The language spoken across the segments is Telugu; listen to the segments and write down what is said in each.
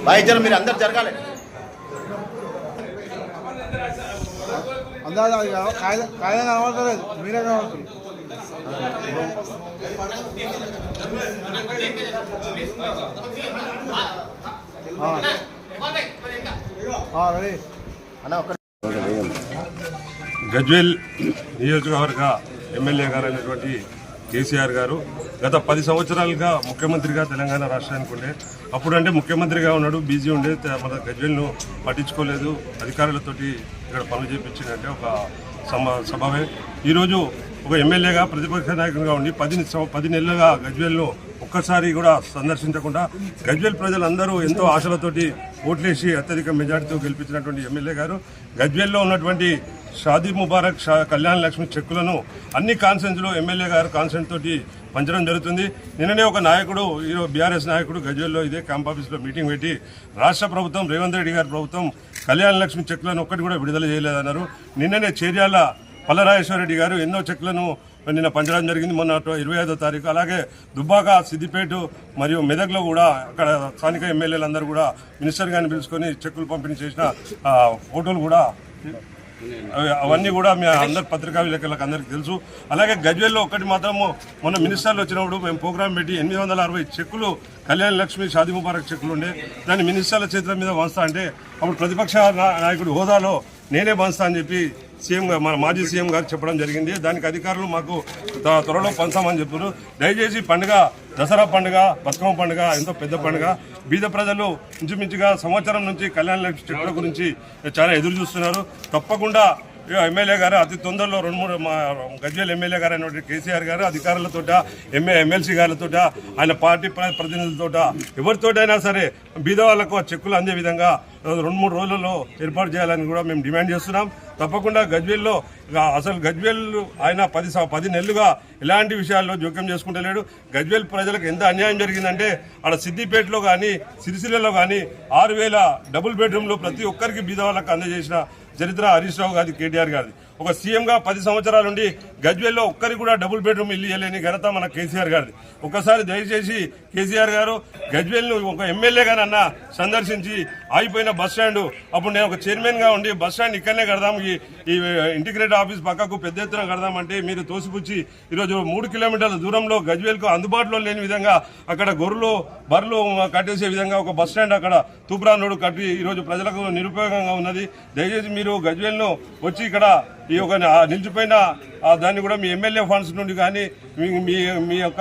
भाई जरा मेरे अंदर जरगाले अंदाज कायदा కనబడతలేదు మీరే కనబడుతుంది రెడీ అన్న గజ్వేల్ నియోజకవర్గ ఎమ్మెల్యే గారు అయినటువంటి కేసీఆర్ గారు గత 10 సంవత్సరాలుగా ముఖ్యమంత్రిగా తెలంగాణ రాష్ట్రానికి ఉండే అప్పుడంటే ముఖ్యమంత్రిగా ఉన్నాడు, బిజీ ఉండే, మన గజ్వేల్ను పట్టించుకోలేదు, అధికారులతోటి ఇక్కడ పనులు చేయించిందంటే ఒక సభవే. ఈరోజు ఒక ఎమ్మెల్యేగా ప్రతిపక్ష నాయకునిగా ఉండి 10 నెలలుగా గజ్వేల్ను ఒక్కసారి కూడా సందర్శించకుండా గజ్వేల్ ప్రజలందరూ ఎంతో ఆశలతోటి ఓట్లేసి అత్యధిక మెజార్టీతో గెలిపించినటువంటి ఎమ్మెల్యే గారు గజ్వేల్లో ఉన్నటువంటి షాదీ ముబారక్ కళ్యాణ లక్ష్మి చెక్కులను అన్ని కాన్సెన్స్లో ఎమ్మెల్యే గారు కాన్సెన్స్ తోటి పంచడం జరుగుతుంది. నిన్ననే ఒక నాయకుడు ఈరోజు బీఆర్ఎస్ నాయకుడు గజ్వేల్లో ఇదే క్యాంప్ ఆఫీస్లో మీటింగ్ పెట్టి రాష్ట్ర ప్రభుత్వం రేవంత్ రెడ్డి గారి ప్రభుత్వం కళ్యాణ లక్ష్మి చెక్కులను ఒక్కటి కూడా విడుదల చేయలేదన్నారు. నిన్ననే చేర్యాల పల్లరాజేశ్వర రెడ్డి గారు ఎన్నో చెక్కులను నిన్న పంచడం జరిగింది, మొన్న 25వ తారీఖు. అలాగే దుబ్బాక, సిద్దిపేట మరియు మెదక్లో కూడా అక్కడ స్థానిక ఎమ్మెల్యేలందరూ కూడా మినిస్టర్ గారిని పిలుచుకొని చెక్కులు పంపిణీ చేసిన ఫోటోలు కూడా అవన్నీ కూడా మీ అందరి పత్రికా విలేకరులకు అందరికీ తెలుసు. అలాగే గజ్వేల్లో ఒక్కటి మాత్రము మొన్న మినిస్టర్లు వచ్చినప్పుడు మేము ప్రోగ్రాం పెట్టి 860 చెక్కులు కళ్యాణ లక్ష్మి షాదీ ముబారక్ చెక్కులు ఉండే దాన్ని మినిస్టర్ల చేతుల మీద వంచుతా అంటే అప్పుడు ప్రతిపక్ష నాయకుడి హోదాలో నేనే పంచుతా అని చెప్పి మన మాజీ సీఎం గారు చెప్పడం జరిగింది. దానికి అధికారులు మాకు త్వరలో పంచామని చెప్తున్నారు. దయచేసి పండుగ, దసరా పండుగ, బతుకమ్మ పండుగ ఎంతో పెద్ద పండుగ. బీద ప్రజలు ఇంచుమించుగా సంవత్సరం నుంచి కళ్యాణ లక్ష్మి చెక్కుల గురించి చాలా ఎదురు చూస్తున్నారు. తప్పకుండా ఎమ్మెల్యే గారు అతి తొందరలో 2-3 గజ్వేల్ ఎమ్మెల్యే గారు అయినటువంటి కేసీఆర్ గారు అధికారులతోట, ఎమ్మెల్సీ గారితో, ఆయన పార్టీ ప్రతినిధులతో, ఎవరితోటైనా సరే బీద వాళ్లకు చెక్కులు అందే విధంగా 2-3 రోజులలో ఏర్పాటు చేయాలని కూడా మేము డిమాండ్ చేస్తున్నాం. తప్పకుండా గజ్వేల్లో అసలు గజ్వేల్ ఆయన 10 నెలలుగా ఎలాంటి విషయాల్లో జోక్యం చేసుకుంటలేడు. గజ్వేల్ ప్రజలకు ఎంత అన్యాయం జరిగిందంటే ఆడ సిద్దిపేటలో కానీ సిరిసిల్లలో కానీ 6000 డబుల్ బెడ్రూమ్లు ప్రతి ఒక్కరికి బీద వాళ్ళకు అందజేసిన చరిత్ర హరీష్ రావు గారి, కేటీఆర్ గారిది. ఒక సీఎంగా 10 సంవత్సరాల నుండి గజ్వేల్లో ఒక్కరికి కూడా డబుల్ బెడ్రూమ్ ఇల్లు ఇవ్వలేని ఘనత మన కేసీఆర్ గారిది. ఒకసారి దయచేసి కేసీఆర్ గారు గజ్వేల్ను ఒక ఎమ్మెల్యేగానన్నా సందర్శించి ఆగిపోయిన బస్ స్టాండ్, అప్పుడు నేను ఒక చైర్మన్గా ఉండి బస్ స్టాండ్ ఇక్కడనే కడదాం, ఈ ఇంటిగ్రేటెడ్ ఆఫీస్ పక్కకు పెద్ద ఎత్తున కడదామంటే మీరు తోసిపుచ్చి ఈరోజు 3 కిలోమీటర్ల దూరంలో గజ్వేల్కు అందుబాటులో లేని విధంగా అక్కడ గొర్రెలు బర్రెలు కట్టేసే విధంగా ఒక బస్ స్టాండ్ అక్కడ తూప్రాన్ రోడ్డు కట్టి ఈరోజు ప్రజలకు నిరుపయోగంగా ఉన్నది. దయచేసి మీరు గజ్వేల్ను వచ్చి ఇక్కడ ఈ యొక్క నిలిచిపోయిన దాన్ని కూడా మీ ఎమ్మెల్యే ఫండ్స్ నుండి కానీ మీ యొక్క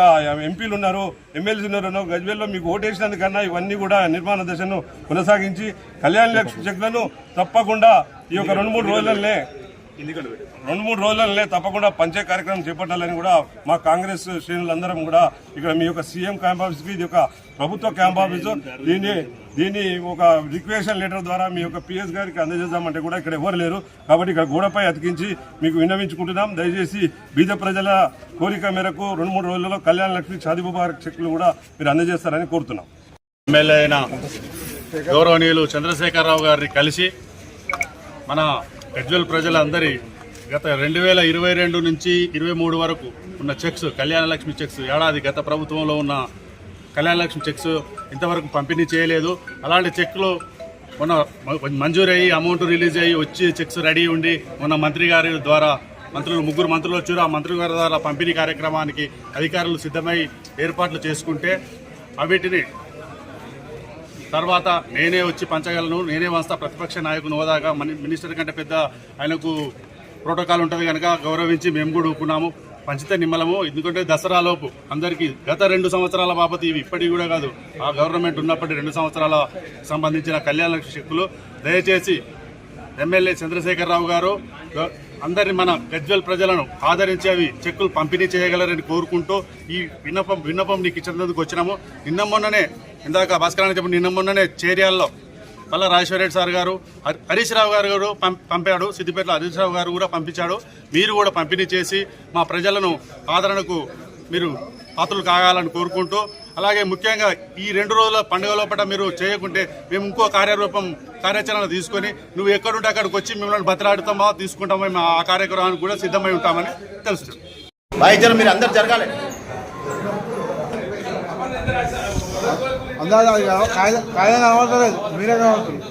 ఎంపీలు ఉన్నారు, ఎమ్మెల్సీ ఉన్నారు, గజ్వేల్లో మీకు ఓటేసినందుకన్నా ఇవన్నీ కూడా నిర్మాణ దశను కొనసాగించి కళ్యాణ లక్ష్మి చెక్కులను తప్పకుండా ఈ యొక్క 2-3 రోజులనే తప్పకుండా పంచే కార్యక్రమం చేపట్టాలని కూడా మా కాంగ్రెస్ శ్రేణులందరం కూడా ఇక్కడ మీ యొక్క సీఎం క్యాంప్ ఆఫీస్కి, ఇది ఒక ప్రభుత్వ క్యాంప్ ఆఫీసు, దీన్ని ఒక రిక్వెషన్ లెటర్ ద్వారా మీ యొక్క పిఎస్ గారికి అందజేద్దామంటే కూడా ఇక్కడ ఎవరు లేరు. కాబట్టి ఇక్కడ గోడపై అతికించి మీకు విన్నవించుకుంటున్నాం. దయచేసి బీద ప్రజల కోరిక మేరకు 2-3 రోజుల్లో కళ్యాణ లక్ష్మి షాదీ ముబారక్ చెక్కులు కూడా మీరు అందజేస్తారని కోరుతున్నాం. ఎమ్మెల్యే అయిన గౌరవనీయులు చంద్రశేఖరరావు గారిని కలిసి మన గజ్వేల్ ప్రజలందరి గత 2022 నుంచి 23 వరకు ఉన్న చెక్స్, కళ్యాణ లక్ష్మి చెక్స్, ఏడాది గత ప్రభుత్వంలో ఉన్న కళ్యాణ లక్ష్మి చెక్స్ ఇంతవరకు పంపిణీ చేయలేదు. అలాంటి చెక్లు మొన్న మంజూరయ్యి అమౌంట్ రిలీజ్ అయ్యి వచ్చి చెక్స్ రెడీ ఉండి మొన్న మంత్రి గారి ద్వారా 3 మంత్రులు వచ్చారు. ఆ మంత్రి గారి ద్వారా పంపిణీ కార్యక్రమానికి అధికారులు సిద్ధమై ఏర్పాట్లు చేసుకుంటే వీటిని తర్వాత నేనే వచ్చి పంచగలను, నేనే వస్తా, ప్రతిపక్ష నాయకుని హోదాగా మినిస్టర్ కంటే పెద్ద ఆయనకు ప్రోటోకాల్ ఉంటుంది కనుక గౌరవించి మేము కూడా ఊపుకున్నాము. పంచితే నిమ్మలము. ఎందుకంటే దసరాలోపు అందరికీ గత 2 సంవత్సరాల బాబతి ఇవి ఇప్పటికి కూడా కాదు, ఆ గవర్నమెంట్ ఉన్నప్పటి 2 సంవత్సరాల సంబంధించిన కళ్యాణ లక్ష్మి చెక్కులు దయచేసి ఎమ్మెల్యే చంద్రశేఖరరావు గారు అందరిని మన గజ్వేల్ ప్రజలను ఆదరించి అవి చెక్కులు పంపిణీ చేయగలరని కోరుకుంటూ ఈ విన్నపం నీకు ఇచ్చినందుకు వచ్చినాము. ఇందాక భాస్కరాన్ని చెప్పి నిన్న మొన్ననే చేర్యాల్లో పల్లరాజేశ్వర రెడ్డి సార్ గారు, హరీష్ రావు గారు పంపాడు, సిద్దిపేటలో హరీష్ రావు గారు కూడా పంపించాడు. మీరు కూడా పంపిణీ చేసి మా ప్రజలను ఆదరణకు మీరు పాత్రలు కాగాలని కోరుకుంటూ, అలాగే ముఖ్యంగా ఈ 2 రోజుల పండుగ లోపల మీరు చేయకుంటే మేము ఇంకో కార్యాచరణ తీసుకొని నువ్వు ఎక్కడుంటే అక్కడికి వచ్చి మిమ్మల్ని బతిలాడుతామా తీసుకుంటామో మేము ఆ కార్యక్రమానికి కూడా సిద్ధమై ఉంటామని తెలుస్తుంది. మీరు అందరు జరగాలి. అందాజ అది కాయలు కనబడతలేదు, మీరే కనబడుతుంది.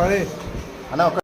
రెడీ.